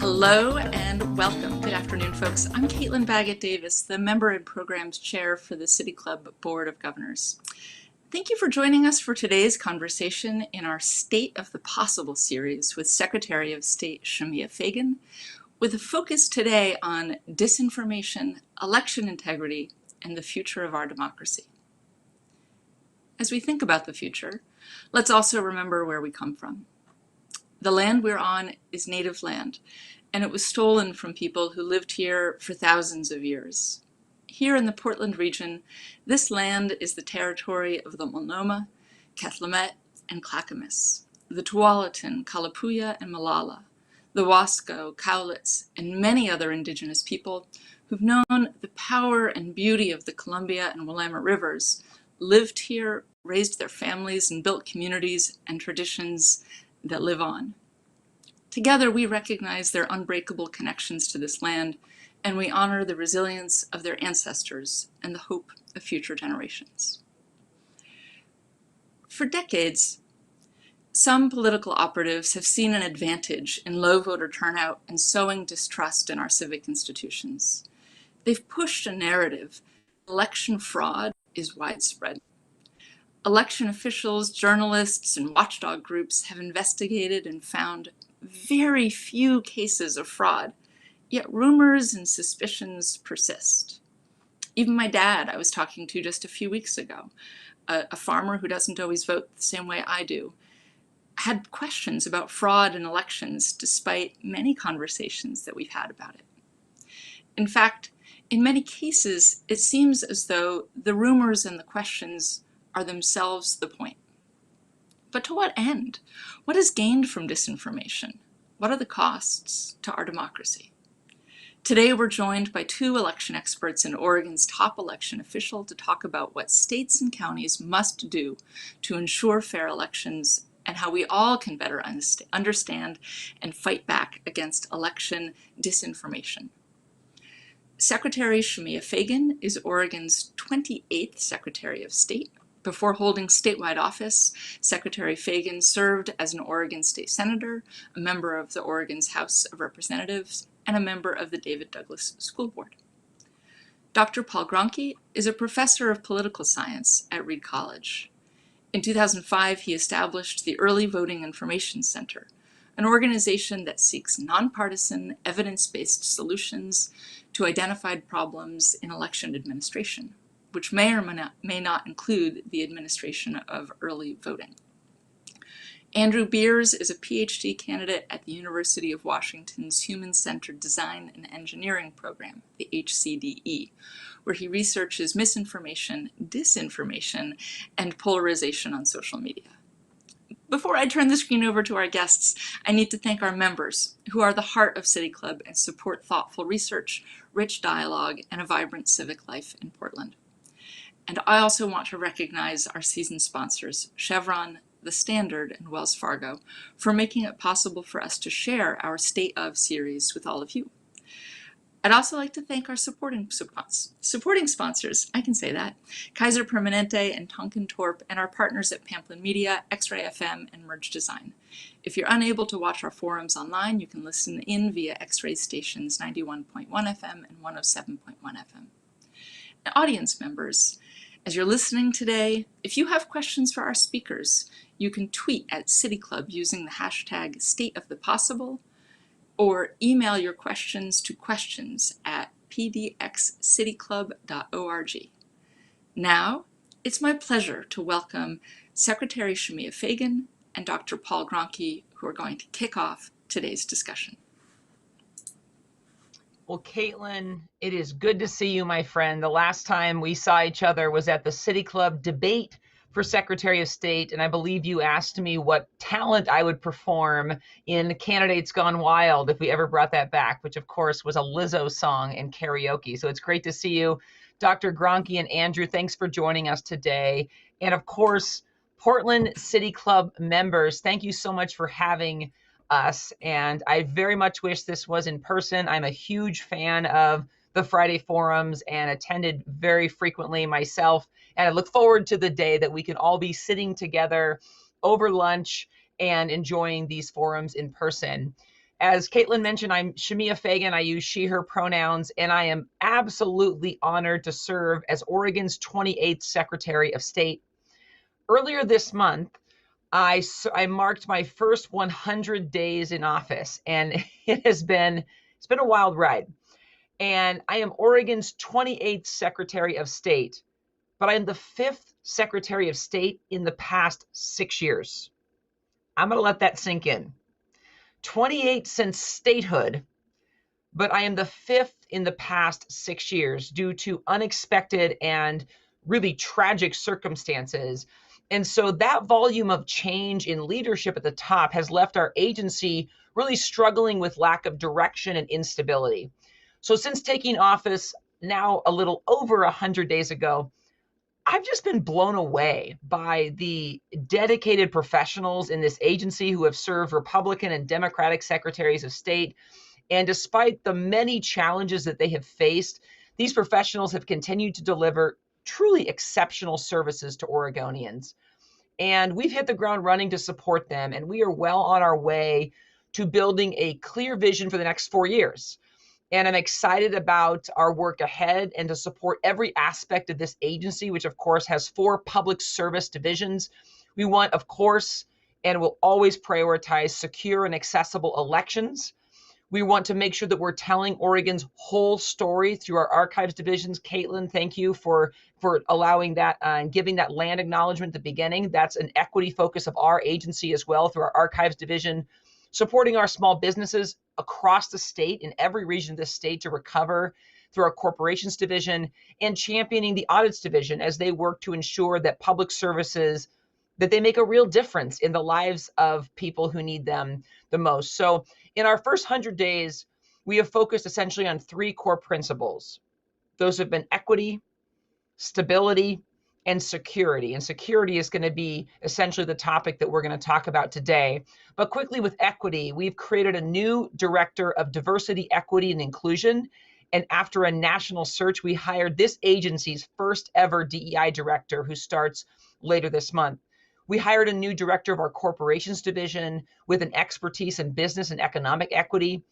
Hello and welcome. Good afternoon, folks. I'm Caitlin Baggett-Davis, the Member and Programs Chair for the City Club Board of Governors. Thank you for joining us for today's conversation in our State of the Possible series with Secretary of State Shemia Fagan, with a focus today on disinformation, election integrity, and the future of our democracy. As we think about the future, let's also remember where we come from. The land we're on is native land, and it was stolen from people who lived here for thousands of years. Here in the Portland region, this land is the territory of the Multnomah, Cathlamet, and Clackamas, the Tualatin, Kalapuya, and Malala, the Wasco, Cowlitz, and many other indigenous people who've known the power and beauty of the Columbia and Willamette rivers, lived here, raised their families, and built communities and traditions that live on. Together, we recognize their unbreakable connections to this land, and we honor the resilience of their ancestors and the hope of future generations. For decades, some political operatives have seen an advantage in low voter turnout and sowing distrust in our civic institutions. They've pushed a narrative that election fraud is widespread. Election officials, journalists, and watchdog groups have investigated and found very few cases of fraud, yet rumors and suspicions persist. Even my dad, I was talking to just a few weeks ago, a farmer who doesn't always vote the same way I do, had questions about fraud in elections despite many conversations that we've had about it. In fact, in many cases, it seems as though the rumors and the questions are themselves the point. But to what end? What is gained from disinformation? What are the costs to our democracy? Today, we're joined by two election experts and Oregon's top election official to talk about what states and counties must do to ensure fair elections and how we all can better understand and fight back against election disinformation. Secretary Shemia Fagan is Oregon's 28th Secretary of State. Before holding statewide office, Secretary Fagan served as an Oregon State Senator, a member of the Oregon's House of Representatives, and a member of the David Douglas School Board. Dr. Paul Gronke is a professor of political science at Reed College. In 2005, he established the Early Voting Information Center, an organization that seeks nonpartisan, evidence-based solutions to identified problems in election administration, which may or may not include the administration of early voting. Andrew Beers is a PhD candidate at the University of Washington's Human-Centered Design and Engineering program, the HCDE, where he researches misinformation, disinformation, and polarization on social media. Before I turn the screen over to our guests, I need to thank our members, who are the heart of City Club and support thoughtful research, rich dialogue, and a vibrant civic life in Portland. And I also want to recognize our season sponsors, Chevron, The Standard, and Wells Fargo, for making it possible for us to share our State of series with all of you. I'd also like to thank our supporting sponsors, I can say that, Kaiser Permanente and Tonkin Torp, and our partners at Pamplin Media, X-Ray FM, and Merge Design. If you're unable to watch our forums online, you can listen in via X-Ray stations 91.1 FM and 107.1 FM. Now, audience members, as you're listening today, if you have questions for our speakers, you can tweet at City Club using the hashtag #StateOfThePossible, or email your questions to questions@pdxcityclub.org. Now, it's my pleasure to welcome Secretary Shemia Fagan and Dr. Paul Gronke, who are going to kick off today's discussion. Well, Caitlin, it is good to see you, my friend. The last time we saw each other was at the City Club debate for Secretary of State, and I believe you asked me what talent I would perform in Candidates Gone Wild if we ever brought that back, which of course was a Lizzo song in karaoke. So it's great to see you. Dr. Gronke and Andrew, thanks for joining us today. And of course, Portland City Club members, thank you so much for having us. And I very much wish this was in person. I'm a huge fan of the Friday forums and attended very frequently myself. And I look forward to the day that we can all be sitting together over lunch and enjoying these forums in person. As Caitlin mentioned, I'm Shemia Fagan. I use she, her pronouns, and I am absolutely honored to serve as Oregon's 28th Secretary of State. Earlier this month, I marked my first 100 days in office, and it's been a wild ride. And I am Oregon's 28th Secretary of State, but I am the 5th Secretary of State in the past 6 years. I'm going to let that sink in. 28 since statehood, but I am the 5th in the past 6 years due to unexpected and really tragic circumstances. And so that volume of change in leadership at the top has left our agency really struggling with lack of direction and instability. So since taking office now a little over 100 days ago, I've just been blown away by the dedicated professionals in this agency who have served Republican and Democratic secretaries of state. And despite the many challenges that they have faced, these professionals have continued to deliver truly exceptional services to Oregonians. And we've hit the ground running to support them. And we are well on our way to building a clear vision for the next 4 years. And I'm excited about our work ahead and to support every aspect of this agency, which of course has 4 public service divisions. We want, of course, and will always prioritize secure and accessible elections. We want to make sure that we're telling Oregon's whole story through our archives divisions. Caitlin, thank you for allowing that and giving that land acknowledgement at the beginning. That's an equity focus of our agency as well through our archives division, supporting our small businesses across the state in every region of the state to recover through our corporations division, and championing the audits division as they work to ensure that public services, that they make a real difference in the lives of people who need them the most. So in our first 100 days, we have focused essentially on 3 core principles. Those have been equity, stability, and security. And security is going to be essentially the topic that we're going to talk about today. But quickly with equity, we've created a new director of diversity, equity, and inclusion. And after a national search, we hired this agency's first ever DEI director who starts later this month. We hired a new director of our corporations division with an expertise in business and economic equity.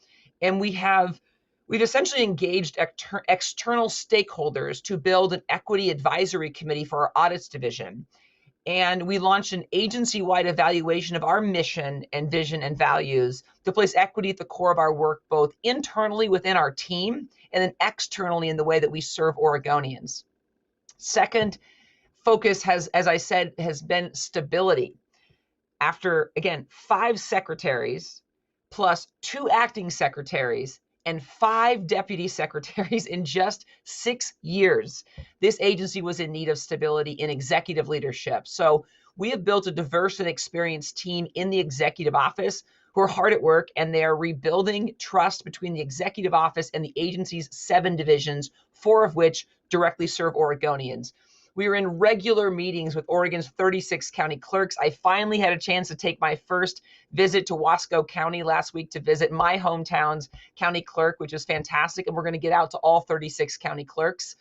And we've essentially engaged external stakeholders to build an equity advisory committee for our audits division. And we launched an agency-wide evaluation of our mission and vision and values to place equity at the core of our work, both internally within our team and then externally in the way that we serve Oregonians. Second focus has, as I said, has been stability. After, again, 5 secretaries plus 2 acting secretaries and 5 deputy secretaries in just 6 years, this agency was in need of stability in executive leadership. So we have built a diverse and experienced team in the executive office who are hard at work, and they are rebuilding trust between the executive office and the agency's 7 divisions, 4 of which directly serve Oregonians. We are in regular meetings with Oregon's 36 county clerks. I finally had a chance to take my first visit to Wasco County last week to visit my hometown's county clerk, which is fantastic. And we're going to get out to all 36 county clerks.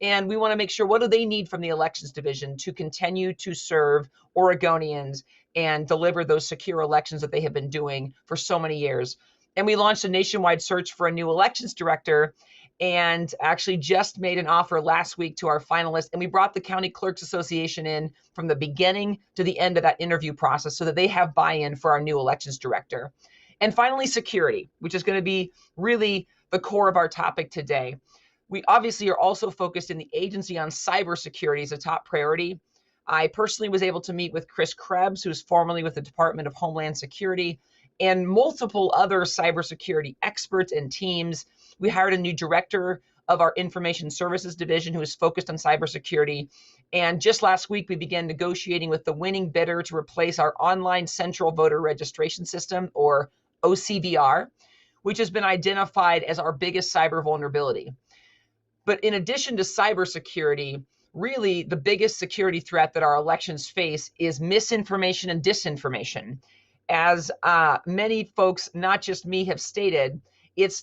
And we want to make sure, what do they need from the elections division to continue to serve Oregonians and deliver those secure elections that they have been doing for so many years. And we launched a nationwide search for a new elections director, and actually just made an offer last week to our finalists. And we brought the County Clerks Association in from the beginning to the end of that interview process so that they have buy-in for our new elections director. And finally, security, which is going to be really the core of our topic today. We obviously are also focused in the agency on cybersecurity as a top priority. I personally was able to meet with Chris Krebs, who's formerly with the Department of Homeland Security, and multiple other cybersecurity experts and teams. We hired a new director of our information services division who is focused on cybersecurity. And just last week, we began negotiating with the winning bidder to replace our online central voter registration system, or OCVR, which has been identified as our biggest cyber vulnerability. But in addition to cybersecurity, really the biggest security threat that our elections face is misinformation and disinformation. As many folks, not just me, have stated, it's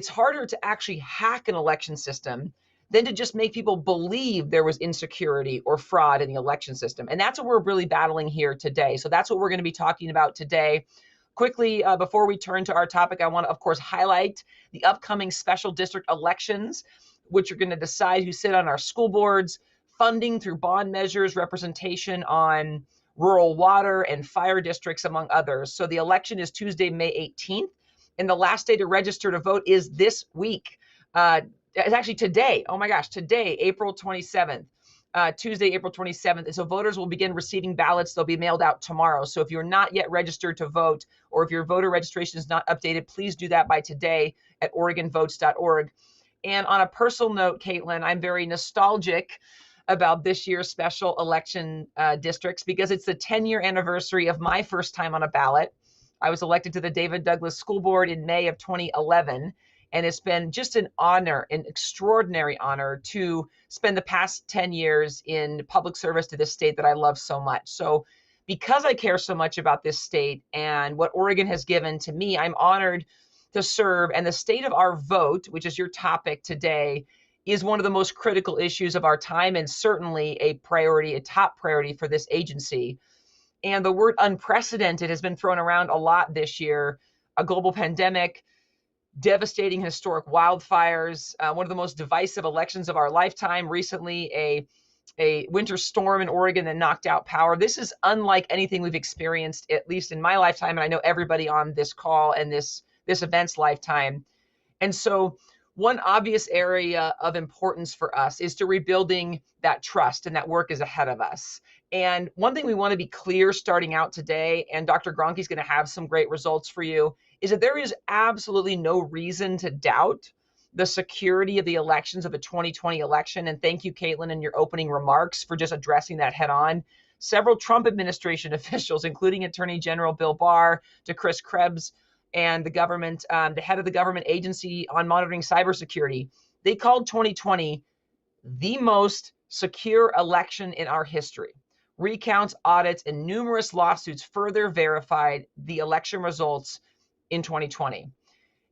harder to actually hack an election system than to just make people believe there was insecurity or fraud in the election system. And that's what we're really battling here today. So that's what we're going to be talking about today. quickly, before we turn to our topic, I want to, of course, highlight the upcoming special district elections, which are going to decide who sit on our school boards, funding through bond measures, representation on rural water and fire districts, among others. So the election is Tuesday, May 18th, and the last day to register to vote is this week. It's actually today. Oh my gosh, today, April 27th. Tuesday, April 27th. And so voters will begin receiving ballots. They'll be mailed out tomorrow. So if you're not yet registered to vote, or if your voter registration is not updated, please do that by today at OregonVotes.org. And on a personal note, Caitlin, I'm very nostalgic about this year's special election districts because it's the 10-year anniversary of my first time on a ballot. I was elected to the David Douglas School Board in May of 2011. And it's been just an honor, an extraordinary honor to spend the past 10 years in public service to this state that I love so much. So because I care so much about this state and what Oregon has given to me, I'm honored to serve. And the state of our vote, which is your topic today, is one of the most critical issues of our time and certainly a priority, a top priority for this agency. And the word unprecedented has been thrown around a lot this year. A global pandemic, devastating historic wildfires, one of the most divisive elections of our lifetime, recently a winter storm in Oregon that knocked out power. This is unlike anything we've experienced, at least in my lifetime, and I know everybody on this call and this event's lifetime. And so one obvious area of importance for us is to rebuilding that trust, and that work is ahead of us. And one thing we want to be clear starting out today, and Dr. Gronke is going to have some great results for you, is that there is absolutely no reason to doubt the security of the elections of the 2020 election. And thank you, Caitlin, in your opening remarks for just addressing that head on. Several Trump administration officials, including Attorney General Bill Barr to Chris Krebs and the government, the head of the government agency on monitoring cybersecurity, they called 2020 the most secure election in our history. Recounts, audits, and numerous lawsuits further verified the election results in 2020.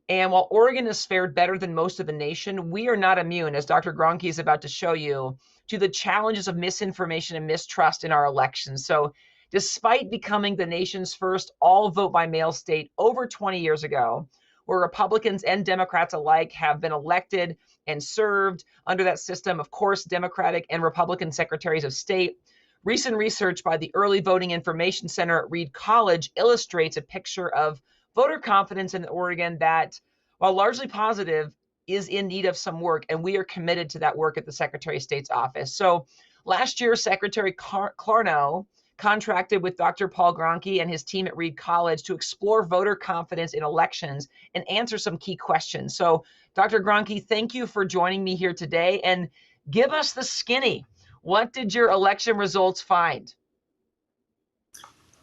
And while Oregon has fared better than most of the nation, we are not immune, as Dr. Gronke is about to show you, to the challenges of misinformation and mistrust in our elections. So despite becoming the nation's first all vote by mail state over 20 years ago, where Republicans and Democrats alike have been elected and served under that system, of course, Democratic and Republican secretaries of state, recent research by the Early Voting Information Center at Reed College illustrates a picture of voter confidence in Oregon that, while largely positive, is in need of some work, and we are committed to that work at the Secretary of State's office. So last year, Secretary Clarno contracted with Dr. Paul Gronke and his team at Reed College to explore voter confidence in elections and answer some key questions. So Dr. Gronke, thank you for joining me here today, and give us the skinny. What did your election results find?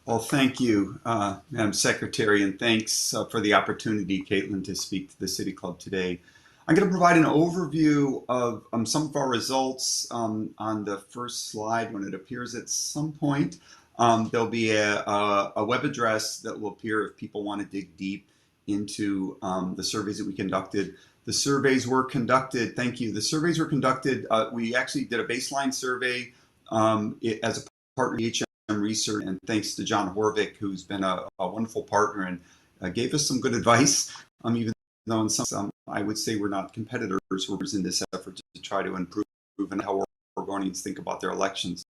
Well, thank you, Madam Secretary, and thanks for the opportunity, Caitlin, to speak to the City Club today. I'm going to provide an overview of some of our results on the first slide when it appears at some point. There'll be a web address that will appear if people want to dig deep into the surveys that we conducted. The surveys were conducted, thank you, the surveys were conducted, we actually did a baseline survey as a partner of HM Research, and thanks to John Horvick, who's been a wonderful partner and gave us some good advice, even though in some I would say we're not competitors, we're in this effort to try to improve and how Oregonians think about their elections.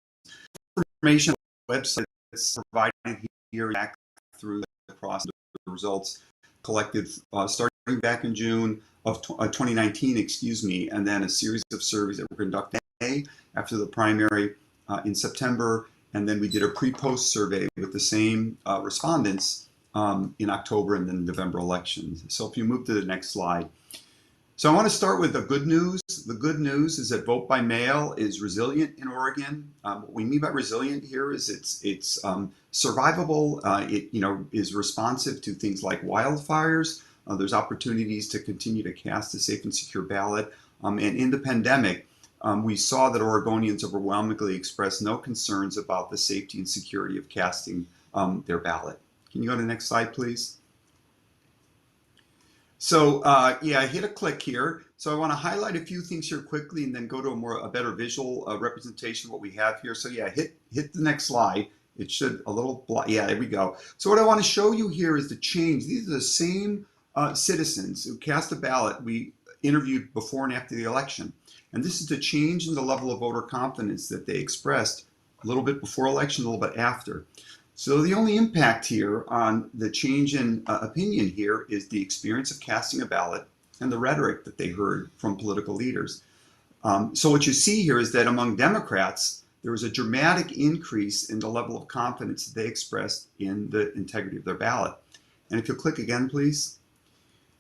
Information on the website is provided here back through the process of the results collected starting back in June of 2019, and then a series of surveys that were conducted after the primary in September, and then we did a pre-post survey with the same respondents in October and then November elections. So if you move to the next slide. So I want to start with the good news. The good news is that vote by mail is resilient in Oregon. What we mean by resilient here is it's survivable. It is responsive to things like wildfires. There's opportunities to continue to cast a safe and secure ballot. And in the pandemic, we saw that Oregonians overwhelmingly expressed no concerns about the safety and security of casting their ballot. Can you go to the next slide, please? So yeah, I hit a click here. So I want to highlight a few things here quickly and then go to a better visual representation of what we have here. So yeah, hit the next slide. It should a little, yeah, there we go. So what I want to show you here is the change. These are the same citizens who cast a ballot we interviewed before and after the election. And this is the change in the level of voter confidence that they expressed a little bit before election, a little bit after. So the only impact here on the change in opinion here is the experience of casting a ballot and the rhetoric that they heard from political leaders. So what you see here is that among Democrats, there was a dramatic increase in the level of confidence that they expressed in the integrity of their ballot. And if you'll click again, please.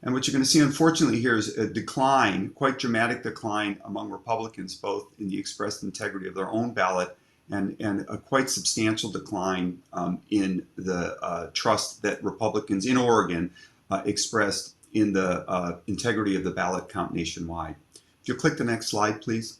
And what you're going to see, unfortunately, here is a decline, quite dramatic decline among Republicans, both in the expressed integrity of their own ballot and a quite substantial decline in the trust that Republicans in Oregon expressed in the integrity of the ballot count nationwide. If you'll click the next slide, please.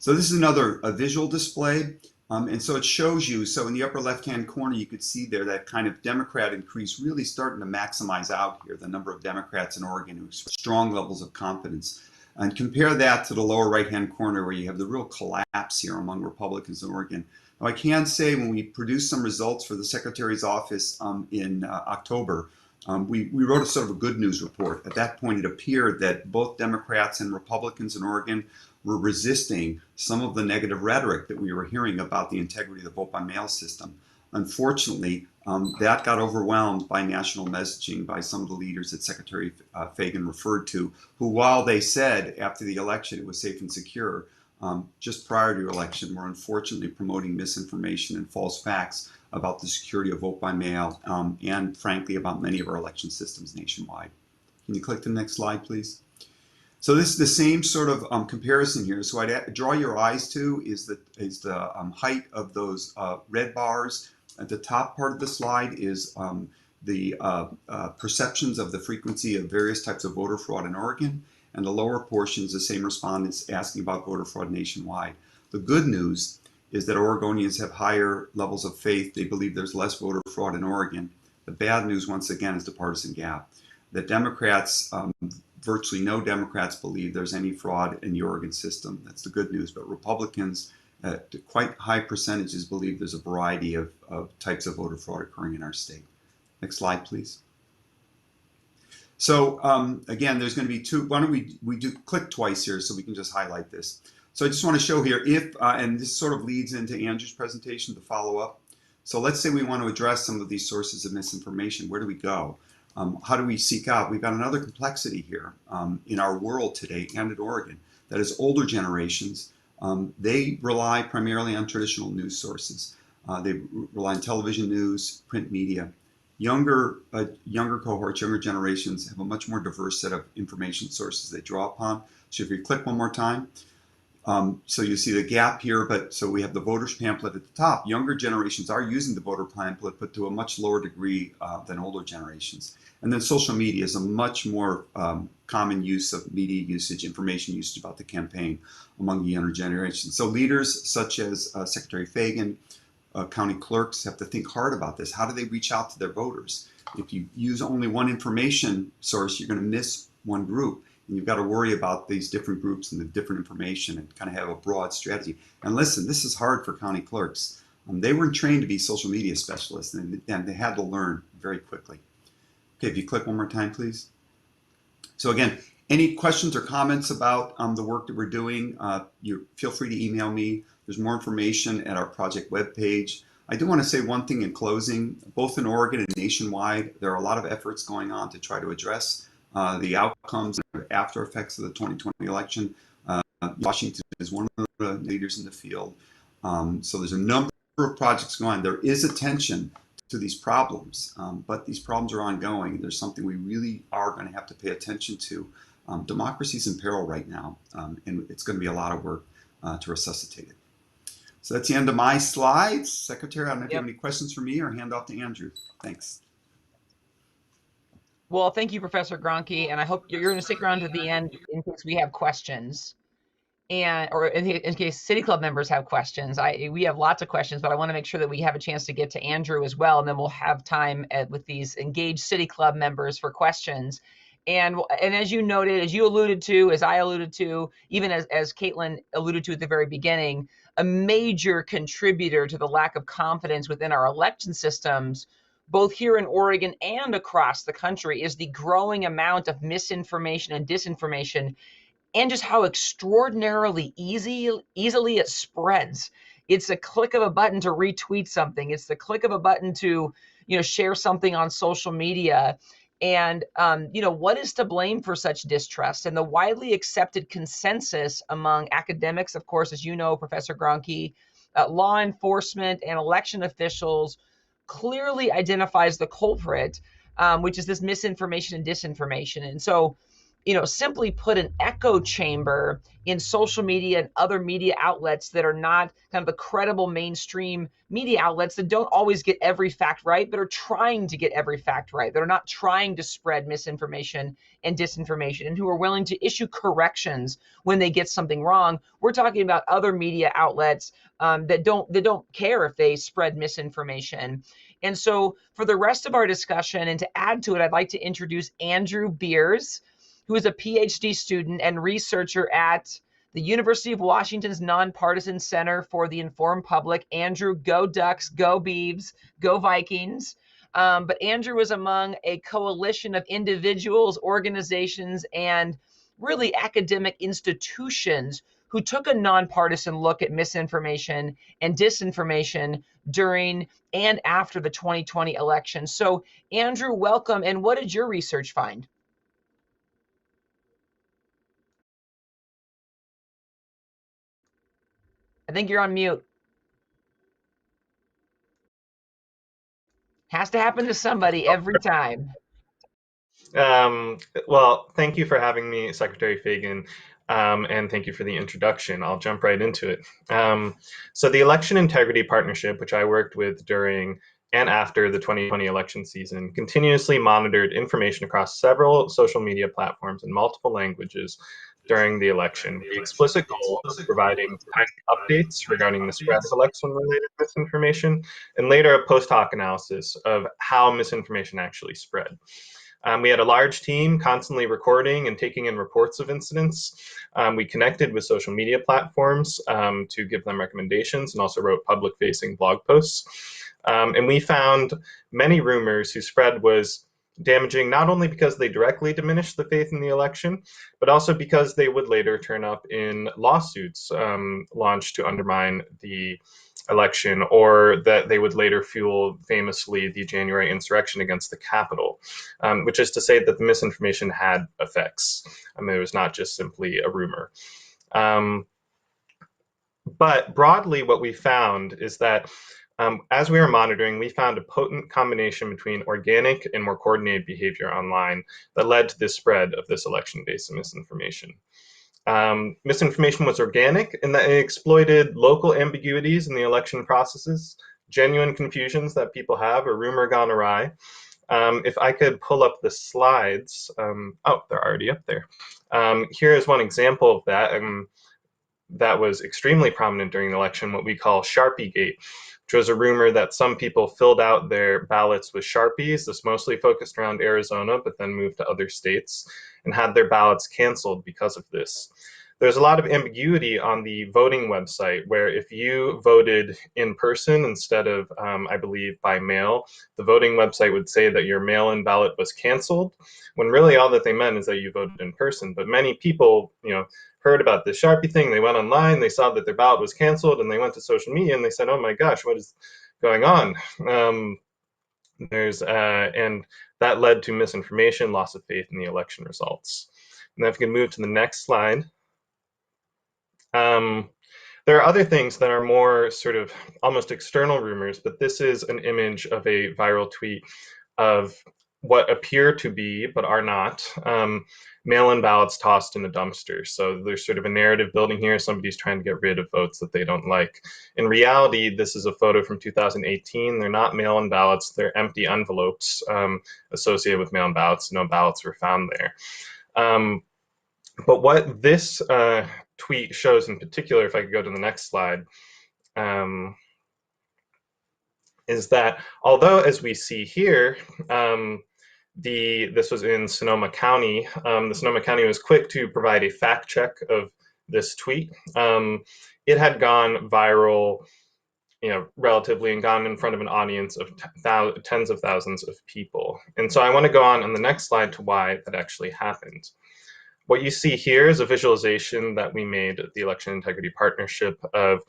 So this is another visual display. And so it shows you, so in the upper left-hand corner, you could see there that kind of Democrat increase really starting to maximize out here, the number of Democrats in Oregon who have strong levels of confidence. And compare that to the lower right-hand corner where you have the real collapse here among Republicans in Oregon. Now, I can say when we produced some results for the Secretary's office in October, we wrote a sort of a good news report. At that point, it appeared that both Democrats and Republicans in Oregon were resisting some of the negative rhetoric that we were hearing about the integrity of the vote-by-mail system. Unfortunately, that got overwhelmed by national messaging by some of the leaders that Secretary Fagan referred to, who, while they said after the election it was safe and secure, just prior to the election were unfortunately promoting misinformation and false facts about the security of vote-by-mail and, frankly, about many of our election systems nationwide. Can you click the next slide, please? So this is the same sort of comparison here. So I'd draw your eyes to is the height of those red bars. At the top part of the slide is the perceptions of the frequency of various types of voter fraud in Oregon, and the lower portion is the same respondents asking about voter fraud nationwide. The good news is that Oregonians have higher levels of faith. They believe there's less voter fraud in Oregon. The bad news, once again, is the partisan gap. The Democrats, virtually no Democrats believe there's any fraud in the Oregon system. That's the good news. But Republicans, at quite high percentages, believe there's a variety of types of voter fraud occurring in our state. Next slide, please. So again, there's going to be two. Why don't we do click twice here so we can just highlight this. So I just want to show here if, and this sort of leads into Andrew's presentation to follow up. So let's say we want to address some of these sources of misinformation. Where do we go? How do we seek out? We've got another complexity here in our world today and in Oregon. That is, older generations, they rely primarily on traditional news sources. They rely on television news, print media. Younger cohorts, younger generations have a much more diverse set of information sources they draw upon. So if you click one more time, so you see the gap here, but so we have the voters pamphlet at the top. Younger generations are using the voter pamphlet, but to a much lower degree than older generations. And then social media is a much more common use of media usage, information usage about the campaign among the younger generations. So leaders such as Secretary Fagan, county clerks have to think hard about this. How do they reach out to their voters? If you use only one information source, you're going to miss one group. And you've got to worry about these different groups and the different information and kind of have a broad strategy. And listen, this is hard for county clerks. They weren't trained to be social media specialists, and they had to learn very quickly. Okay, if you click one more time, please. So again, any questions or comments about the work that we're doing, you feel free to email me. There's more information at our project webpage. I do want to say one thing in closing. Both in Oregon and nationwide, there are a lot of efforts going on to try to address the outcomes and after effects of the 2020 election. Washington is one of the leaders in the field. So there's a number of projects going on. There is attention to these problems, but these problems are ongoing. There's something we really are going to have to pay attention to. Democracy's in peril right now, and it's going to be a lot of work to resuscitate it. So that's the end of my slides. Secretary, I don't know if you have any questions for me or hand off to Andrew. Thanks. Well, thank you, Professor Gronke, and I hope you're going to stick around to the end in case we have questions, or in case City Club members have questions. We have lots of questions, but I want to make sure that we have a chance to get to Andrew as well, and then we'll have time with these engaged City Club members for questions. And as you noted, as you alluded to, as I alluded to, even as Caitlin alluded to at the very beginning, a major contributor to the lack of confidence within our election systems, both here in Oregon and across the country, is the growing amount of misinformation and disinformation, and just how extraordinarily easily it spreads. It's a click of a button to retweet something. It's the click of a button to, share something on social media. And, what is to blame for such distrust? And the widely accepted consensus among academics, of course, as you know, Professor Gronke, law enforcement and election officials, clearly identifies the culprit, which is this misinformation and disinformation. And so, simply put, an echo chamber in social media and other media outlets that are not kind of the credible mainstream media outlets that don't always get every fact right, but are trying to get every fact right, that are not trying to spread misinformation and disinformation, and who are willing to issue corrections when they get something wrong. We're talking about other media outlets that don't care if they spread misinformation. And so for the rest of our discussion, and to add to it, I'd like to introduce Andrew Beers, who is a PhD student and researcher at the University of Washington's Nonpartisan Center for the Informed Public. Andrew, go Ducks, go Beavs, go Vikings. But Andrew was among a coalition of individuals, organizations, and really academic institutions who took a nonpartisan look at misinformation and disinformation during and after the 2020 election. So, Andrew, welcome. And what did your research find? I think you're on mute. Has to happen to somebody every time. Well, thank you for having me, Secretary Fagan, and thank you for the introduction. I'll jump right into it. So the Election Integrity Partnership, which I worked with during and after the 2020 election season, continuously monitored information across several social media platforms in multiple languages during the election. The explicit goal of providing timely updates regarding the spread of election-related misinformation, and later a post hoc analysis of how misinformation actually spread. We had a large team constantly recording and taking in reports of incidents. We connected with social media platforms to give them recommendations, and also wrote public-facing blog posts. And we found many rumors whose spread was damaging, not only because they directly diminished the faith in the election, but also because they would later turn up in lawsuits launched to undermine the election, or that they would later fuel, famously, the January insurrection against the Capitol, which is to say that the misinformation had effects. I mean, it was not just simply a rumor. But broadly, what we found is that as we were monitoring, we found a potent combination between organic and more coordinated behavior online that led to the spread of this election-based misinformation. Misinformation was organic in that it exploited local ambiguities in the election processes, genuine confusions that people have, a rumor gone awry. If I could pull up the slides. Oh, they're already up there. Here is one example of that. That was extremely prominent during the election, what we call Sharpie Gate, which was a rumor that some people filled out their ballots with Sharpies. This mostly focused around Arizona, but then moved to other states, and had their ballots canceled because of this. There's a lot of ambiguity on the voting website, where if you voted in person instead of, I believe, by mail, the voting website would say that your mail-in ballot was canceled, when really all that they meant is that you voted in person. But many people, heard about this Sharpie thing, they went online, they saw that their ballot was canceled, and they went to social media and they said, oh my gosh, what is going on? And that led to misinformation, loss of faith in the election results. And if we can move to the next slide. There are other things that are more sort of almost external rumors, but this is an image of a viral tweet of what appear to be, but are not, mail-in ballots tossed in a dumpster. So there's sort of a narrative building here. Somebody's trying to get rid of votes that they don't like. In reality, this is a photo from 2018. They're not mail-in ballots. They're empty envelopes associated with mail-in ballots. No ballots were found there. But what this tweet shows in particular, if I could go to the next slide, is that although, as we see here, this was in Sonoma County, the Sonoma County was quick to provide a fact check of this tweet. It had gone viral, relatively, and gone in front of an audience of tens of thousands of people. And so I want to go on the next slide to why that actually happened. What you see here is a visualization that we made at the Election Integrity Partnership of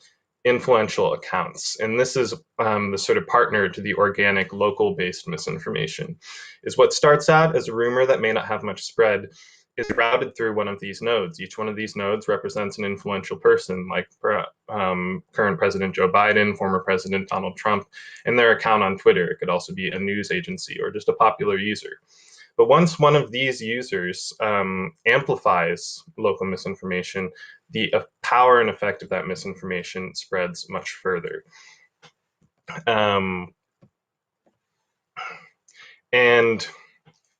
influential accounts. And this is the sort of partner to the organic, local-based misinformation. Is what starts out as a rumor that may not have much spread is routed through one of these nodes. Each one of these nodes represents an influential person, like current President Joe Biden, former President Donald Trump, and their account on Twitter. It could also be a news agency or just a popular user. But once one of these users amplifies local misinformation, the power and effect of that misinformation spreads much further. And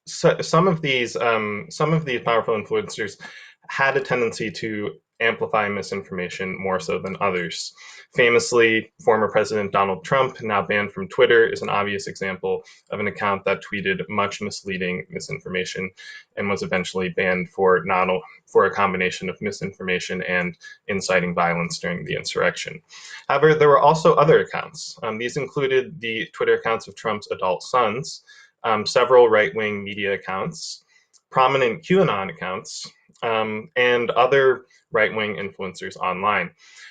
so some of these powerful influencers had a tendency to amplify misinformation more so than others. Famously, former President Donald Trump, now banned from Twitter, is an obvious example of an account that tweeted much misleading misinformation and was eventually banned for a combination of misinformation and inciting violence during the insurrection. However, there were also other accounts. These included the Twitter accounts of Trump's adult sons, several right-wing media accounts, prominent QAnon accounts, and other right-wing influencers online.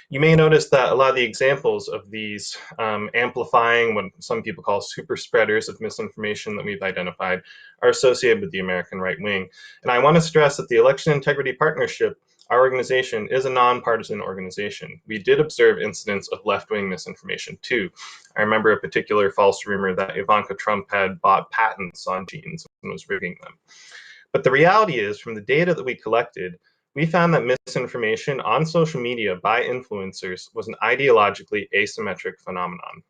You may notice that a lot of the examples of these amplifying what some people call super spreaders of misinformation that we've identified are associated with the American right wing. And I want to stress that the Election Integrity Partnership, our organization, is a nonpartisan organization. We did observe incidents of left-wing misinformation too. I remember a particular false rumor that Ivanka Trump had bought patents on genes and was rigging them. But the reality is, from the data that we collected, we found that misinformation on social media by influencers was an ideologically asymmetric phenomenon,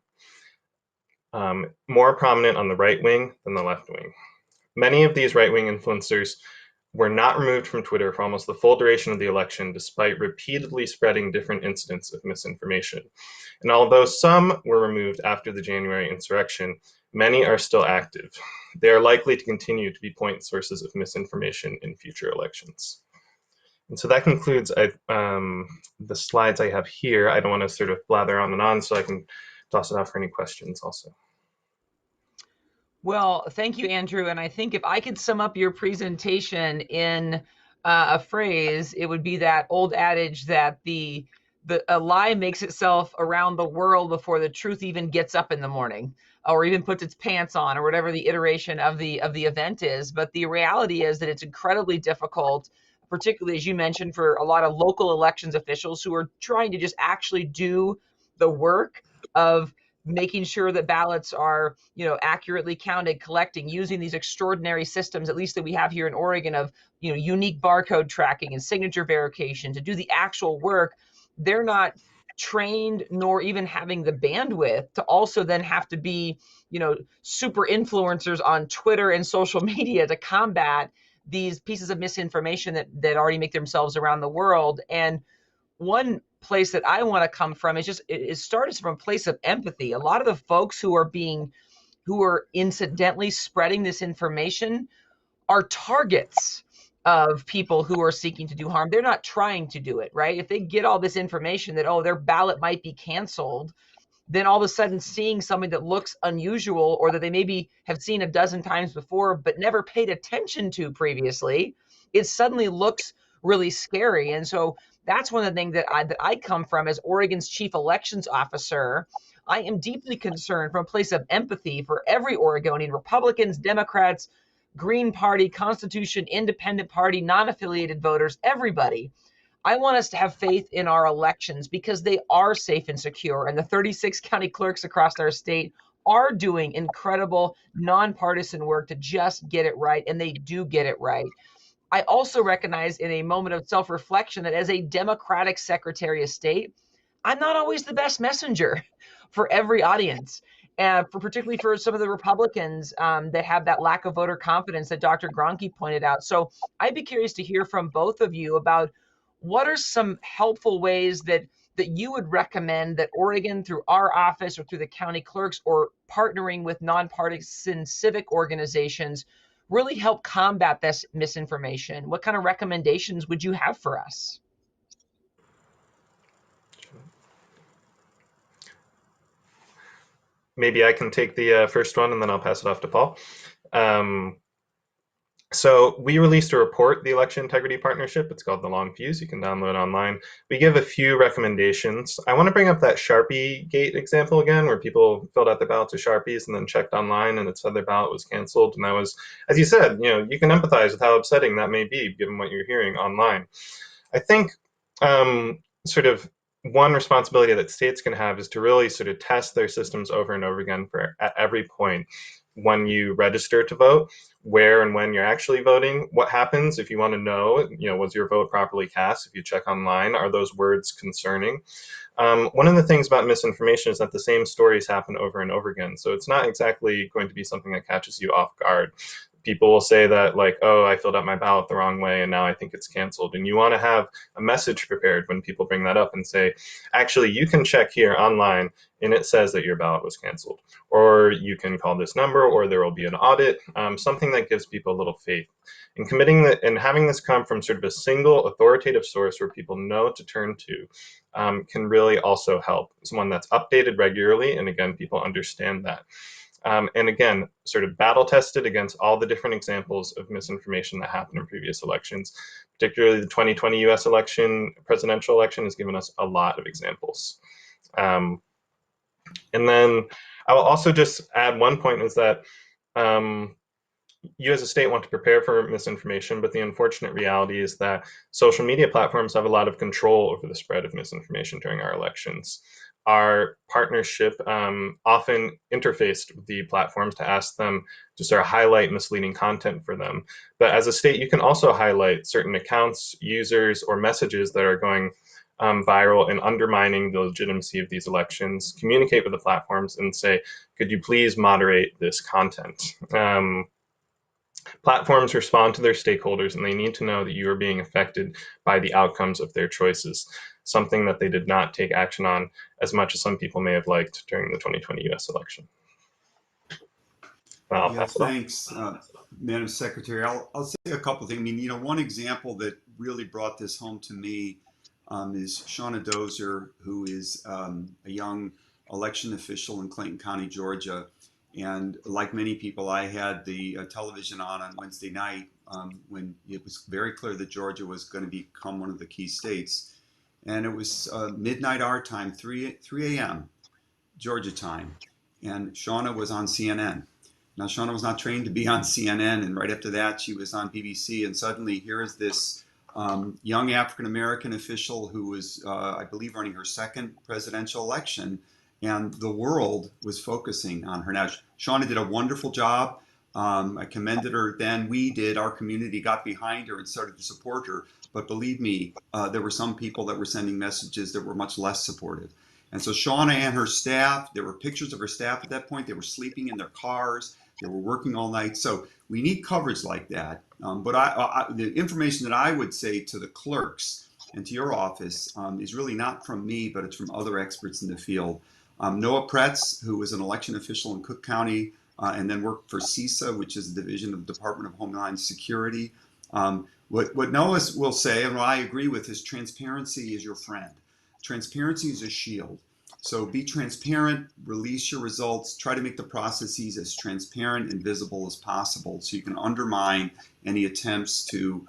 more prominent on the right wing than the left wing. Many of these right-wing influencers were not removed from Twitter for almost the full duration of the election, despite repeatedly spreading different incidents of misinformation. And although some were removed after the January insurrection, many are still active. They are likely to continue to be point sources of misinformation in future elections. And so that concludes the slides I have here. I don't want to sort of blather on and on, so I can toss it out for any questions also. Well, thank you, Andrew. And I think if I could sum up your presentation in a phrase, it would be that old adage that a lie makes itself around the world before the truth even gets up in the morning, or even puts its pants on, or whatever the iteration of the event is. But the reality is that it's incredibly difficult, particularly, as you mentioned, for a lot of local elections officials who are trying to just actually do the work of making sure that ballots are, accurately counted, collecting, using these extraordinary systems, at least that we have here in Oregon, of, unique barcode tracking and signature verification to do the actual work. They're not trained nor even having the bandwidth to also then have to be, super influencers on Twitter and social media to combat these pieces of misinformation that already make themselves around the world. And one place that I want to come from is just, it starts from a place of empathy. A lot of the folks who are incidentally spreading this information are targets of people who are seeking to do harm. They're not trying to do it, right? If they get all this information that, oh, their ballot might be canceled, then all of a sudden seeing something that looks unusual, or that they maybe have seen a dozen times before but never paid attention to previously, it suddenly looks really scary. And so that's one of the things that I come from as Oregon's chief elections officer. I am deeply concerned from a place of empathy for every Oregonian, Republicans, Democrats, Green Party, Constitution, Independent Party, non-affiliated voters, everybody. I want us to have faith in our elections because they are safe and secure. And the 36 county clerks across our state are doing incredible nonpartisan work to just get it right. And they do get it right. I also recognize in a moment of self-reflection that as a Democratic Secretary of State, I'm not always the best messenger for every audience. And particularly for some of the Republicans that have that lack of voter confidence that Dr. Gronke pointed out. So I'd be curious to hear from both of you about what are some helpful ways that you would recommend that Oregon, through our office or through the county clerks or partnering with nonpartisan civic organizations, really help combat this misinformation? What kind of recommendations would you have for us? maybe I can take the first one and then I'll pass it off to Paul. So we released a report, the Election Integrity Partnership. It's called The Long Fuse. You can download online. We give a few recommendations. I want to bring up that Sharpie Gate example again, where people filled out their ballots with Sharpies and then checked online and it said their ballot was canceled. And that was, as you said, you can empathize with how upsetting that may be given what you're hearing online. I think sort of one responsibility that states can have is to really sort of test their systems over and over again at every point when you register to vote, where and when you're actually voting, what happens if you want to know, was your vote properly cast? If you check online, are those words concerning? One of the things about misinformation is that the same stories happen over and over again. So it's not exactly going to be something that catches you off guard. People will say that, like, oh, I filled out my ballot the wrong way and now I think it's canceled. And you want to have a message prepared when people bring that up and say, actually, you can check here online and it says that your ballot was canceled. Or you can call this number, or there will be an audit, something that gives people a little faith. And committing that and having this come from sort of a single authoritative source where people know to turn to can really also help. It's one that's updated regularly, and again, people understand that. And again, sort of battle tested against all the different examples of misinformation that happened in previous elections. Particularly the 2020 US election, presidential election, has given us a lot of examples. And then I will also just add one point is that you as a state want to prepare for misinformation, but the unfortunate reality is that social media platforms have a lot of control over the spread of misinformation during our elections. Our partnership often interfaced with the platforms to ask them to sort of highlight misleading content for them. But as a state, you can also highlight certain accounts, users, or messages that are going viral and undermining the legitimacy of these elections, communicate with the platforms and say, could you please moderate this content? Platforms respond to their stakeholders and they need to know that you are being affected by the outcomes of their choices, something that they did not take action on as much as some people may have liked during the 2020 US election. I'll Yeah, pass it on. thanks, Madam Secretary. I'll say a couple things. I mean, one example that really brought this home to me is Shauna Dozer, who is a young election official in Clayton County, Georgia. And like many people, I had the television on Wednesday night when it was very clear that Georgia was going to become one of the key states. And it was midnight our time, 3 a.m. Georgia time. And Shauna was on CNN. Now, Shauna was not trained to be on CNN, and right after that, she was on BBC. And suddenly, here is this young African-American official who was, I believe, running her second presidential election, and the world was focusing on her. Now, Shauna did a wonderful job. I commended her then. We did. Our community got behind her and started to support her. But believe me, there were some people that were sending messages that were much less supportive. And so Shauna and her staff, there were pictures of her staff at that point. They were sleeping in their cars. They were working all night. So we need coverage like that. But the information that I would say to the clerks and to your office is really not from me, but it's from other experts in the field. Noah Pretz, who was an election official in Cook County and then worked for CISA, which is the division of the Department of Homeland Security. What Noah will say, and what I agree with, is transparency is your friend. Transparency is a shield. So be transparent, release your results, try to make the processes as transparent and visible as possible so you can undermine any attempts to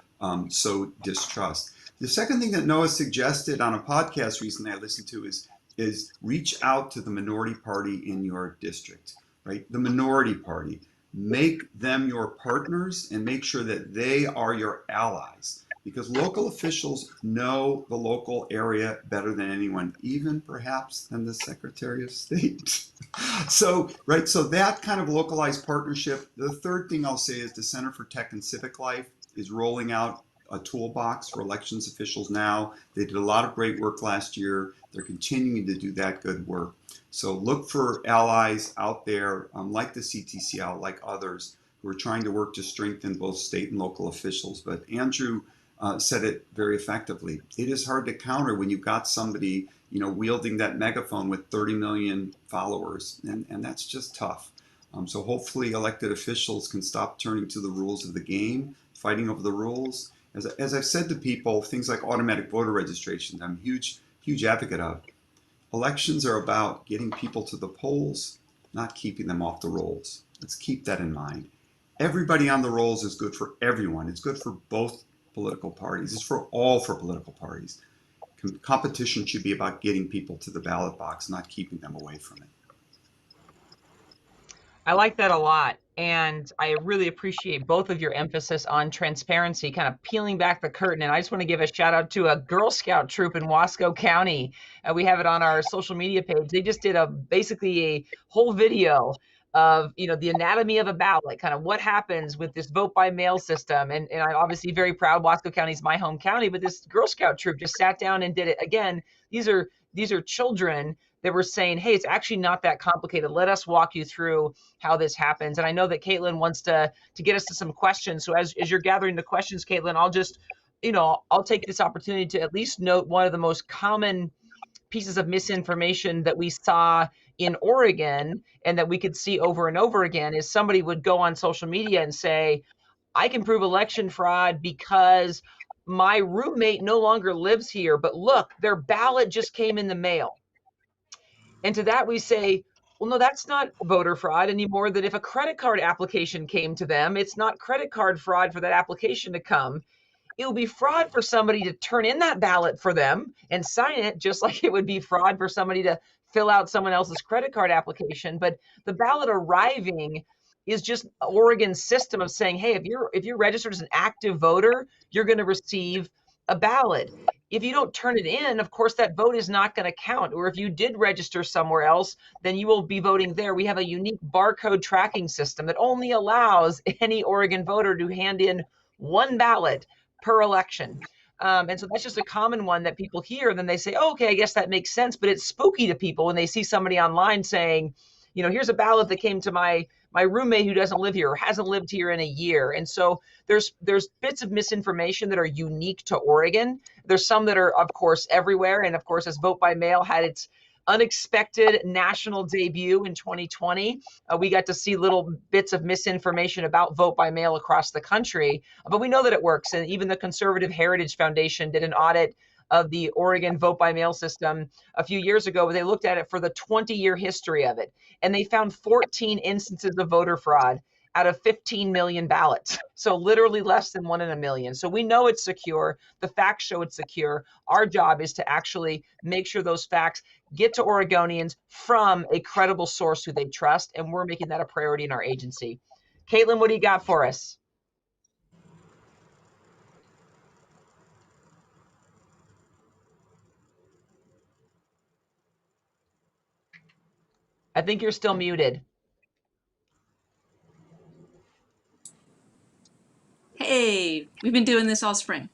sow distrust. The second thing that Noah suggested on a podcast recently I listened to is reach out to the minority party in your district, right? The minority party. Make them your partners and make sure that they are your allies, because local officials know the local area better than anyone, even perhaps than the Secretary of State. So that kind of localized partnership. The third thing I'll say is the Center for Tech and Civic Life is rolling out a toolbox for elections officials now. They did a lot of great work last year. They're continuing to do that good work. So look for allies out there like the CTCL, like others, who are trying to work to strengthen both state and local officials. But Andrew said it very effectively. It is hard to counter when you've got somebody, wielding that megaphone with 30 million followers, and that's just tough. So hopefully elected officials can stop turning to the rules of the game, fighting over the rules. As I've said to people, things like automatic voter registration, I'm a huge advocate of. Elections are about getting people to the polls, not keeping them off the rolls. Let's keep that in mind. Everybody on the rolls is good for everyone. It's good for both political parties. It's for political parties. Competition should be about getting people to the ballot box, not keeping them away from it. I like that a lot. And I really appreciate both of your emphasis on transparency, kind of peeling back the curtain. And I just want to give a shout out to a Girl Scout troop in Wasco County. We have it on our social media page. They just did basically a whole video of, the anatomy of a ballot, kind of what happens with this vote by mail system. And I'm obviously very proud. Wasco County is my home county, but this Girl Scout troop just sat down and did it. Again, these are children that were saying, hey, it's actually not that complicated. Let us walk you through how this happens. And I know that Caitlin wants to get us to some questions. So as you're gathering the questions, Caitlin, I'll just, I'll take this opportunity to at least note one of the most common pieces of misinformation that we saw in Oregon and that we could see over and over again is somebody would go on social media and say, I can prove election fraud because my roommate no longer lives here, but look, their ballot just came in the mail. And to that we say, well, no, that's not voter fraud any more than if a credit card application came to them, it's not credit card fraud for that application to come. It will be fraud for somebody to turn in that ballot for them and sign it, just like it would be fraud for somebody to fill out someone else's credit card application. But the ballot arriving is just Oregon's system of saying, hey, if you're registered as an active voter, you're going to receive a ballot. If you don't turn it in, of course, that vote is not going to count. Or if you did register somewhere else, then you will be voting there. We have a unique barcode tracking system that only allows any Oregon voter to hand in one ballot per election. And so that's just a common one that people hear. And then they say, oh, okay, I guess that makes sense. But it's spooky to people when they see somebody online saying, here's a ballot that came to my roommate who doesn't live here or hasn't lived here in a year. And so there's bits of misinformation that are unique to Oregon. There's some that are, of course, everywhere. And of course, as vote by mail had its unexpected national debut in 2020, we got to see little bits of misinformation about vote by mail across the country. But we know that it works. And even the Conservative Heritage Foundation did an audit of the Oregon vote by mail system a few years ago, where they looked at it for the 20-year history of it. And they found 14 instances of voter fraud out of 15 million ballots. So literally less than 1 in a million. So we know it's secure. The facts show it's secure. Our job is to actually make sure those facts get to Oregonians from a credible source who they trust. And we're making that a priority in our agency. Caitlin, what do you got for us? I think you're still muted. Hey, we've been doing this all spring.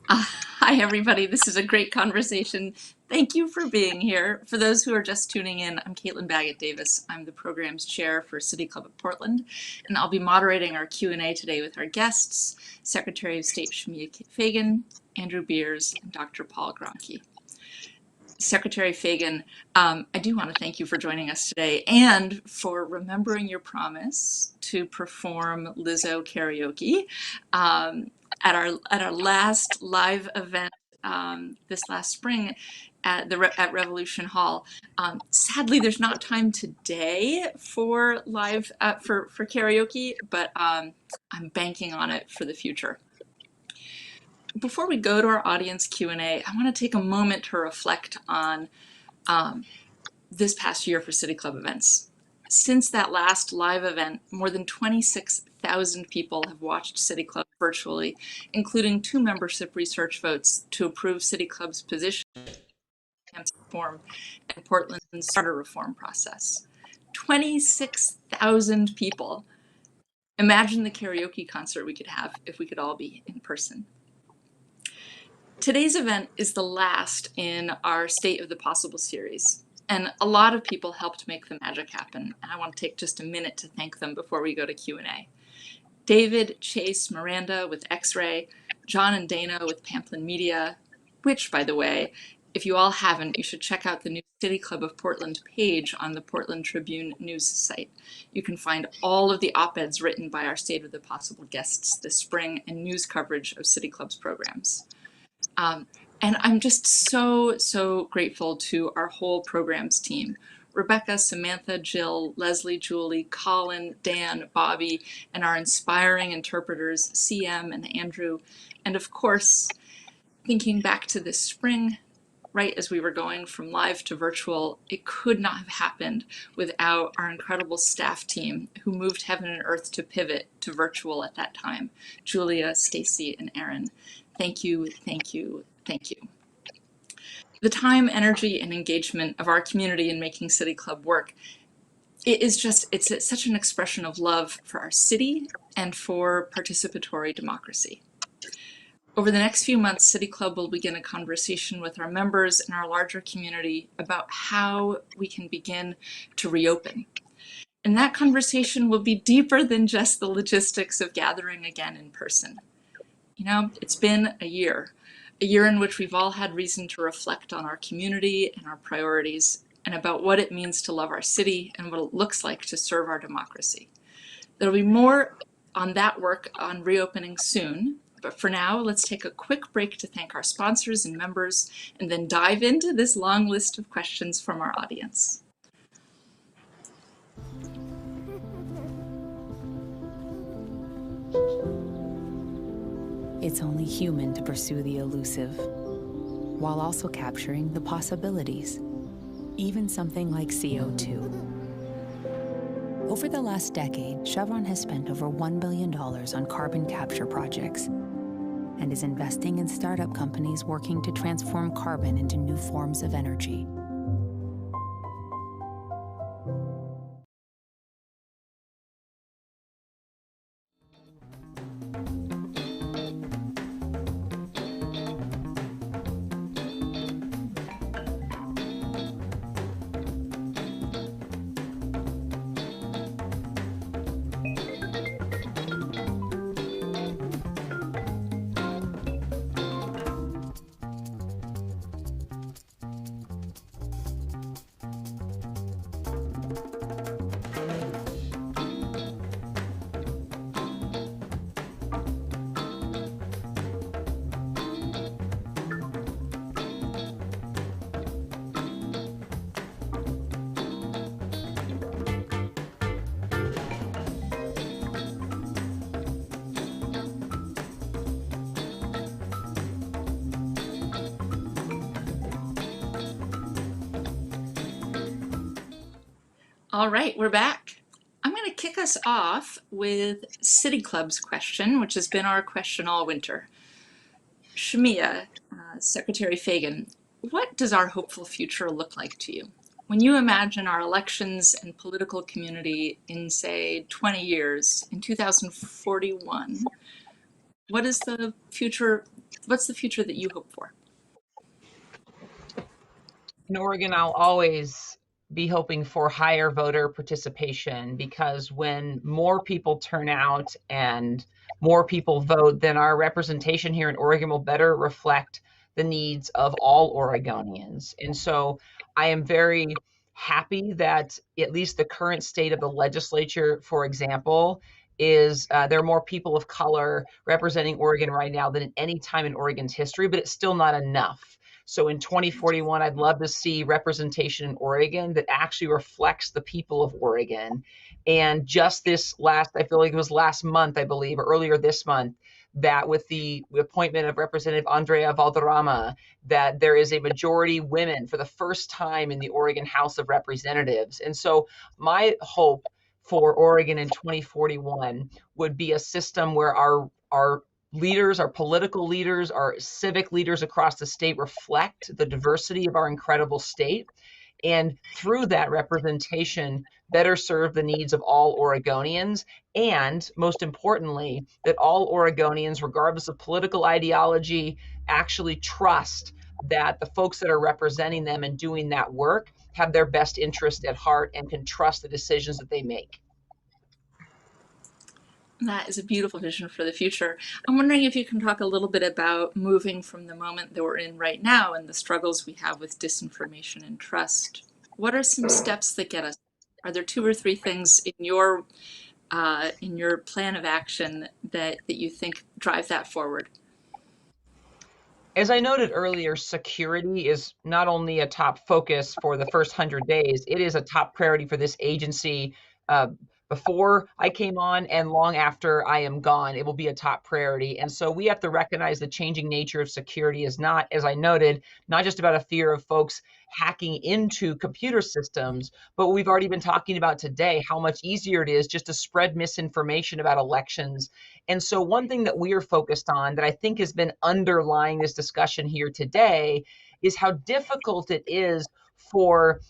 Hi, everybody. This is a great conversation. Thank you for being here. For those who are just tuning in, I'm Caitlin Baggett-Davis. I'm the program's chair for City Club of Portland, and I'll be moderating our Q&A today with our guests, Secretary of State Shemia Fagan, Andrew Beers, and Dr. Paul Gronke. Secretary Fagan, I do want to thank you for joining us today and for remembering your promise to perform Lizzo karaoke at our last live event this last spring at Revolution Hall. Sadly, there's not time today for live for karaoke, but I'm banking on it for the future. Before we go to our audience Q&A, I want to take a moment to reflect on this past year for City Club events. Since that last live event, more than 26,000 people have watched City Club virtually, including 2 membership research votes to approve City Club's position reform and Portland's charter reform process. 26,000 people. Imagine the karaoke concert we could have if we could all be in person. Today's event is the last in our State of the Possible series, and a lot of people helped make the magic happen, and I want to take just a minute to thank them before we go to Q&A. David, Chase, Miranda with X-Ray, John and Dana with Pamplin Media, which, by the way, if you all haven't, you should check out the new City Club of Portland page on the Portland Tribune news site. You can find all of the op-eds written by our State of the Possible guests this spring and news coverage of City Club's programs. And I'm just so grateful to our whole programs team, Rebecca, Samantha, Jill, Leslie, Julie, Colin, Dan, Bobby, and our inspiring interpreters, CM and Andrew. And of course, thinking back to this spring, right as we were going from live to virtual, it could not have happened without our incredible staff team who moved heaven and earth to pivot to virtual at that time. Julia, Stacy, and Aaron. Thank you, thank you, thank you. The time, energy, and engagement of our community in making City Club work, it's such an expression of love for our city and for participatory democracy. Over the next few months, City Club will begin a conversation with our members and our larger community about how we can begin to reopen. And that conversation will be deeper than just the logistics of gathering again in person. You know, it's been a year in which we've all had reason to reflect on our community and our priorities and about what it means to love our city and what it looks like to serve our democracy. There'll be more on that work on reopening soon, but for now, let's take a quick break to thank our sponsors and members and then dive into this long list of questions from our audience. It's only human to pursue the elusive, while also capturing the possibilities, even something like CO2. Over the last decade, Chevron has spent over $1 billion on carbon capture projects and is investing in startup companies working to transform carbon into new forms of energy. All right, we're back. I'm going to kick us off with City Club's question, which has been our question all winter. Shemia, Secretary Fagan, what does our hopeful future look like to you? When you imagine our elections and political community in, say, 20 years, in 2041, what's the future that you hope for? In Oregon, I'll always be hoping for higher voter participation, because when more people turn out and more people vote, then our representation here in Oregon will better reflect the needs of all Oregonians. And so I am very happy that at least the current state of the legislature, for example, is there are more people of color representing Oregon right now than at any time in Oregon's history, but it's still not enough. So in 2041, I'd love to see representation in Oregon that actually reflects the people of Oregon. And just this I feel like it was last month, I believe, or earlier this month, that with the appointment of Representative Andrea Valderrama, that there is a majority women for the first time in the Oregon House of Representatives. And so my hope for Oregon in 2041 would be a system where our leaders, our political leaders, our civic leaders across the state reflect the diversity of our incredible state, and through that representation better serve the needs of all Oregonians, and most importantly, that all Oregonians, regardless of political ideology, actually trust that the folks that are representing them and doing that work have their best interest at heart and can trust the decisions that they make. That is a beautiful vision for the future. I'm wondering if you can talk a little bit about moving from the moment that we're in right now and the struggles we have with disinformation and trust. What are some steps that get us? Are there 2 or 3 things in your plan of action that you think drive that forward? As I noted earlier, security is not only a top focus for the first 100 days, it is a top priority for this agency. Uh, Before I came on and long after I am gone, it will be a top priority. And so we have to recognize the changing nature of security is not, as I noted, not just about a fear of folks hacking into computer systems, but we've already been talking about today, how much easier it is just to spread misinformation about elections. And so one thing that we are focused on that I think has been underlying this discussion here today is how difficult it is for